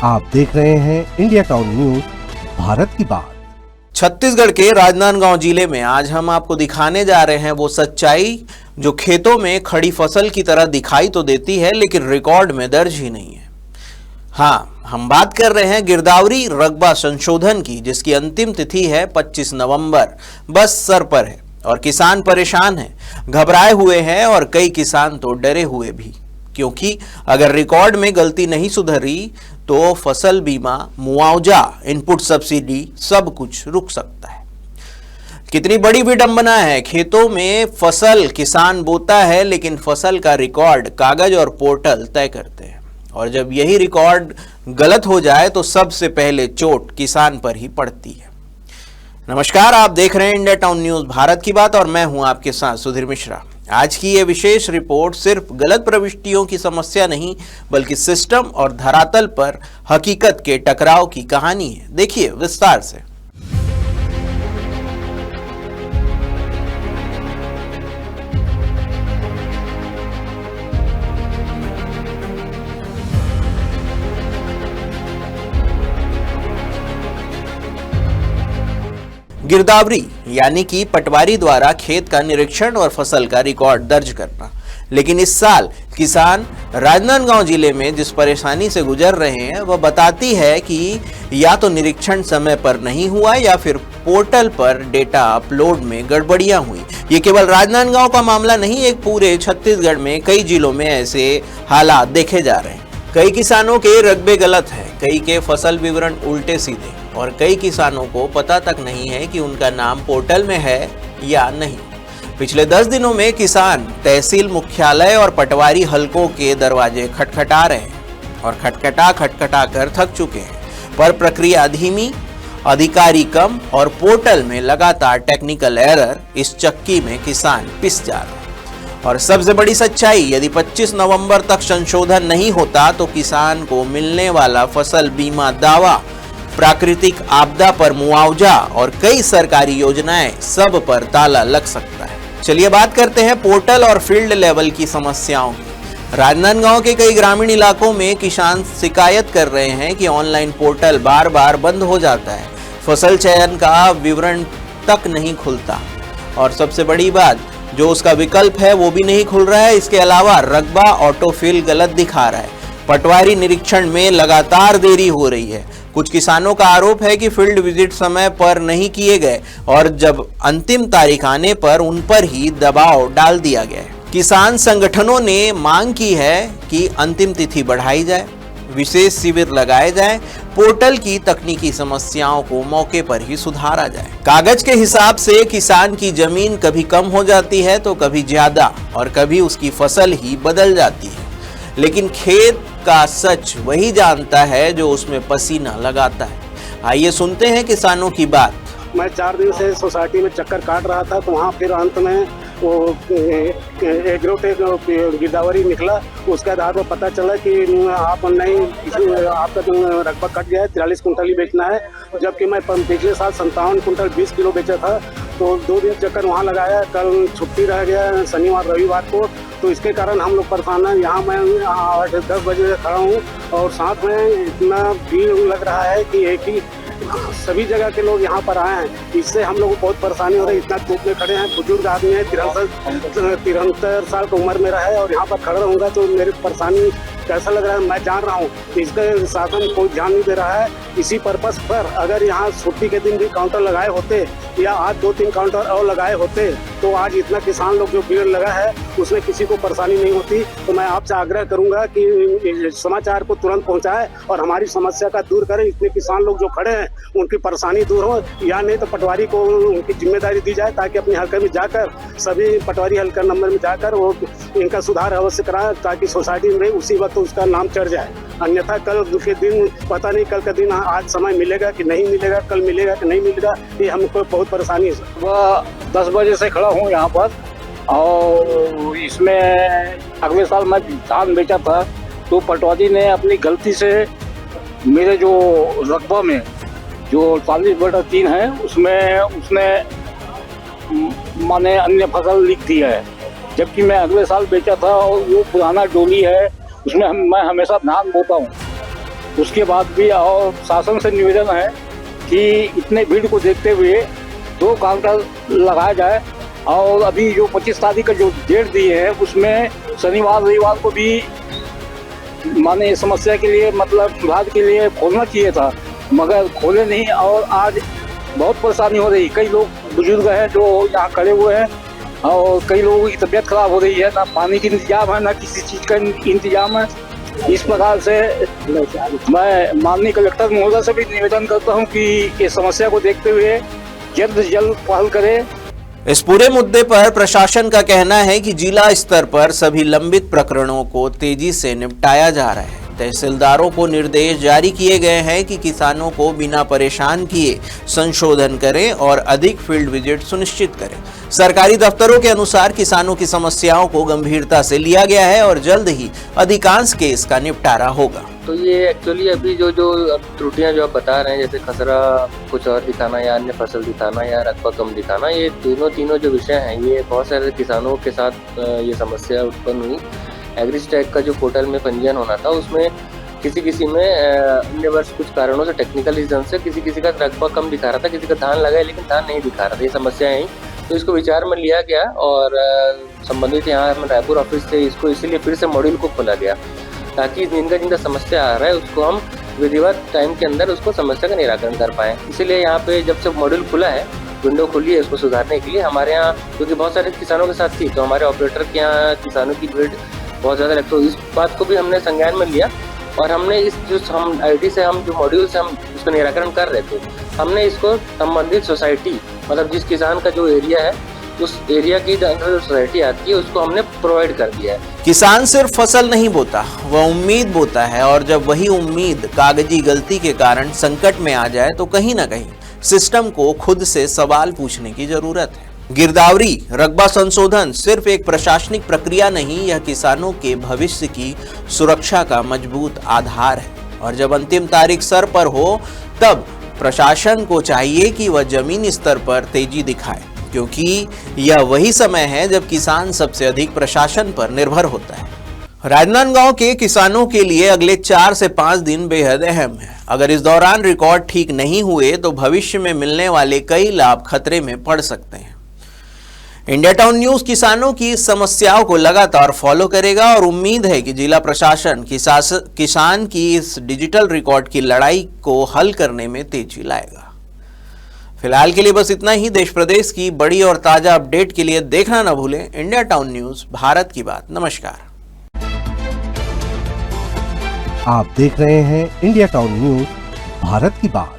आप देख रहे हैं इंडिया टाउन न्यूज, भारत की बात। छत्तीसगढ़ के राजनांदगांव जिले में आज हम आपको दिखाने जा रहे हैं वो सच्चाई जो खेतों में खड़ी फसल की तरह दिखाई तो देती है लेकिन रिकॉर्ड में दर्ज ही नहीं है। हाँ, हम बात कर रहे हैं गिरदावरी रकबा संशोधन की, जिसकी अंतिम तिथि है 25 नवंबर। बस सर पर है और किसान परेशान हैं, घबराए हुए हैं और कई किसान तो डरे हुए भी, क्योंकि अगर रिकॉर्ड में गलती नहीं सुधरी तो फसल बीमा, मुआवजा, इनपुट सब्सिडी सब कुछ रुक सकता है। कितनी बड़ी विडंबना है। खेतों में फसल किसान बोता है लेकिन फसल का रिकॉर्ड कागज और पोर्टल तय करते हैं, और जब यही रिकॉर्ड गलत हो जाए तो सबसे पहले चोट किसान पर ही पड़ती है। नमस्कार, आप देख रहे हैं इंडिया टाउन न्यूज, भारत की बात, और मैं हूं आपके साथ सुधीर मिश्रा। आज की ये विशेष रिपोर्ट सिर्फ गलत प्रविष्टियों की समस्या नहीं बल्कि सिस्टम और धरातल पर हकीकत के टकराव की कहानी है। देखिए विस्तार से। गिरदावरी यानी कि पटवारी द्वारा खेत का निरीक्षण और फसल का रिकॉर्ड दर्ज करना। लेकिन इस साल किसान राजनांदगांव जिले में जिस परेशानी से गुजर रहे हैं वह बताती है कि या तो निरीक्षण समय पर नहीं हुआ या फिर पोर्टल पर डेटा अपलोड में गड़बड़ियां हुई। ये केवल राजनांदगांव का मामला नहीं, एक पूरे छत्तीसगढ़ में कई जिलों में ऐसे हालात देखे जा रहे हैं। कई किसानों के रकबे गलत हैं, कई के फसल विवरण उल्टे सीधे, और कई किसानों को पता तक नहीं है कि उनका नाम पोर्टल में है या नहीं। पिछले 10 दिनों में किसान तहसील मुख्यालय और पटवारी हलकों के दरवाजे खटखटा रहे हैं और खटखटा कर थक चुके हैं, पर प्रक्रिया धीमी, अधिकारी कम और पोर्टल में लगातार टेक्निकल एरर। इस चक्की में किसान पिस जा रहे हैं। और सबसे बड़ी सच्चाई, यदि 25 नवंबर तक संशोधन नहीं होता तो किसान को मिलने वाला फसल बीमा दावा, प्राकृतिक आपदा पर मुआवजा और कई सरकारी योजनाएं सब पर ताला लग सकता है। चलिए बात करते हैं पोर्टल और फील्ड लेवल की समस्याओं की। राजनांदगांव के कई ग्रामीण इलाकों में किसान शिकायत कर रहे हैं कि ऑनलाइन पोर्टल बार बार बंद हो जाता है, फसल चयन का विवरण तक नहीं खुलता, और सबसे बड़ी बात, जो उसका विकल्प है वो भी नहीं खुल रहा है। इसके अलावा रकबा ऑटोफिल गलत दिखा रहा है, पटवारी निरीक्षण में लगातार देरी हो रही है। कुछ किसानों का आरोप है कि फील्ड विजिट समय पर नहीं किए गए और जब अंतिम तारीख आने पर उन पर ही दबाव डाल दिया गया है। किसान संगठनों ने मांग की है कि अंतिम तिथि बढ़ाई जाए, विशेष शिविर लगाए जाए, पोर्टल की तकनीकी समस्याओं को मौके पर ही सुधारा जाए। कागज के हिसाब से किसान की जमीन कभी कम हो जाती है तो कभी ज्यादा, और कभी उसकी फसल ही बदल जाती है, लेकिन खेत का सच वही जानता है जो उसमें पसीना लगाता है। आइए सुनते हैं किसानों की बात। मैं 4 दिन से सोसाइटी में चक्कर काट रहा था, तो वहाँ फिर अंत में वो एग्रोटेक गिरदावरी निकला। उसके आधार पर पता चला कि आप नहीं, आपका रकबा कट गया है, 43 कुंटल ही बेचना है, जबकि मैं पिछले साल 57 कुंटल 20 किलो बेचा था। तो 2 दिन चक्कर वहाँ लगाया, कल छुट्टी रह गया शनिवार रविवार को, तो इसके कारण हम लोग परेशान हैं। यहाँ मैं 8-10 बजे खड़ा हूँ और साथ में इतना भीड़ लग रहा है कि एक ही सभी जगह के लोग यहाँ पर आए हैं। इससे हम लोग को बहुत परेशानी हो रही है। इतना धूप में खड़े हैं, बुजुर्ग आदमी है, 73 साल की उम्र मेरा है, और यहाँ पर खड़ा रहूँगा तो मेरी परेशानी कैसा लग रहा है मैं जान रहा हूँ। इसके शासन कोई ध्यान नहीं दे रहा है। इसी पर्पस पर अगर यहाँ छुट्टी के दिन भी काउंटर लगाए होते या आज 2-3 काउंटर और लगाए होते तो आज इतना किसान लोग जो भीड़ लगा है उसमें किसी को परेशानी नहीं होती। तो मैं आपसे आग्रह करूंगा कि समाचार को तुरंत पहुंचाएं और हमारी समस्या का दूर करें। इतने किसान लोग जो खड़े हैं उनकी परेशानी दूर हो, या नहीं तो पटवारी को उनकी जिम्मेदारी दी जाए ताकि अपने हल्के में जाकर सभी पटवारी हल्का नंबर में जाकर वो इनका सुधार अवश्य कराएं, ताकि सोसाइटी में उसी वक्त उसका नाम चढ़ जाए। अन्यथा कल के दिन पता नहीं, कल का दिन आज समय मिलेगा कि नहीं मिलेगा, कल मिलेगा कि नहीं मिलेगा, ये हमको बहुत परेशानी है। वह 10 बजे से खड़ा हूँ यहाँ पर, और इसमें अगले साल मैं धान बेचा था तो पटवारी ने अपनी गलती से मेरे जो रकबा में जो 40/3 है उसमें उसने माने अन्य फसल लिख दिया है, जबकि मैं अगले साल बेचा था और वो पुराना डोली है, उसमें मैं हमेशा धान बोता हूँ। उसके बाद भी और शासन से निवेदन है कि इतने भीड़ को देखते हुए 2 काउंटर लगाया जाए और अभी जो 25 तारीख का जो डेट दी है उसमें शनिवार रविवार को भी माने समस्या के लिए मतलब सुधार के लिए खोलना चाहिए था, मगर खोले नहीं और आज बहुत परेशानी हो रही। कई लोग बुजुर्ग हैं जो यहाँ खड़े हुए हैं और कई लोगों की तबीयत खराब हो रही है, ना पानी की इंतजाम है ना किसी चीज़ का इंतजाम है। इस प्रकार से मैं माननीय कलेक्टर महोदय से भी निवेदन करता हूँ कि इस समस्या को देखते हुए जल्द से जल्द पहल करें। इस पूरे मुद्दे पर प्रशासन का कहना है कि जिला स्तर पर सभी लंबित प्रकरणों को तेजी से निपटाया जा रहा है। तहसीलदारों को निर्देश जारी किए गए हैं कि किसानों को बिना परेशान किए संशोधन करें और अधिक फील्ड विजिट सुनिश्चित करें। सरकारी दफ्तरों के अनुसार किसानों की समस्याओं को गंभीरता से लिया गया है और जल्द ही अधिकांश केस का निपटारा होगा। तो ये एक्चुअली अभी जो त्रुटियां जो आप बता रहे हैं, जैसे खसरा कुछ और दिखाना या अन्य फसल दिखाना या रकबा कम दिखाना, ये तीनों जो विषय हैं ये बहुत सारे किसानों के साथ ये समस्या उत्पन्न हुई। एग्रीस्टैक का जो पोर्टल में पंजीयन होना था उसमें किसी में अन्य वर्ष कुछ कारणों से टेक्निकल रीजन से किसी का रकबा कम दिखा रहा था, किसी का धान लगा है लेकिन धान नहीं दिखा रहा था। ये समस्या है, तो इसको विचार में लिया गया और संबंधित यहाँ रायपुर ऑफिस से इसको इसीलिए फिर से मॉड्यूल को खोला गया ताकि जिनका समस्या आ रहा है उसको हम विधिवत टाइम के अंदर उसको समस्या का निराकरण कर पाएँ। इसीलिए यहाँ पे जब से मॉड्यूल खुला है, विंडो खुली है उसको सुधारने के लिए, हमारे यहाँ क्योंकि बहुत सारे किसानों के साथ थी तो हमारे ऑपरेटर के यहाँ किसानों की भीड़ बहुत ज़्यादा लगती है। इस बात को भी हमने संज्ञान में लिया और हमने इस जो हम आईडी से हम जो मॉड्यूल से हम इसको निराकरण कर रहे थे, हमने इसको संबंधित सोसाइटी मतलब जिस किसान का जो एरिया है उस एरिया की अंदर जो सोसाइटी आती है उसको हमने प्रोवाइड कर दिया है। किसान सिर्फ फसल नहीं बोता, वह उम्मीद बोता है और जब वही उम्मीद कागजी गलती के कारण संकट में आ जाए तो कहीं ना कहीं सिस्टम को खुद से सवाल पूछने की जरूरत है। गिरदावरी रकबा संशोधन सिर्फ एक प्रशासनिक प्रक्रिया नहीं, यह किसानों के भविष्य की सुरक्षा का मजबूत आधार है और जब अंतिम तारीख सर पर हो तब प्रशासन को चाहिए कि वह जमीनी स्तर पर तेजी दिखाए, क्योंकि यह वही समय है जब किसान सबसे अधिक प्रशासन पर निर्भर होता है। राजनांदगांव के किसानों के लिए अगले 4 से 5 दिन बेहद अहम है। अगर इस दौरान रिकॉर्ड ठीक नहीं हुए तो भविष्य में मिलने वाले कई लाभ खतरे में पड़ सकते हैं। इंडिया टाउन न्यूज किसानों की समस्याओं को लगातार फॉलो करेगा और उम्मीद है कि जिला प्रशासन किसान की इस डिजिटल रिकॉर्ड की लड़ाई को हल करने में तेजी लाएगा। फिलहाल के लिए बस इतना ही। देश प्रदेश की बड़ी और ताजा अपडेट के लिए देखना न भूलें इंडिया टाउन न्यूज, भारत की बात। नमस्कार। आप देख रहे हैं इंडिया टाउन न्यूज, भारत की बात।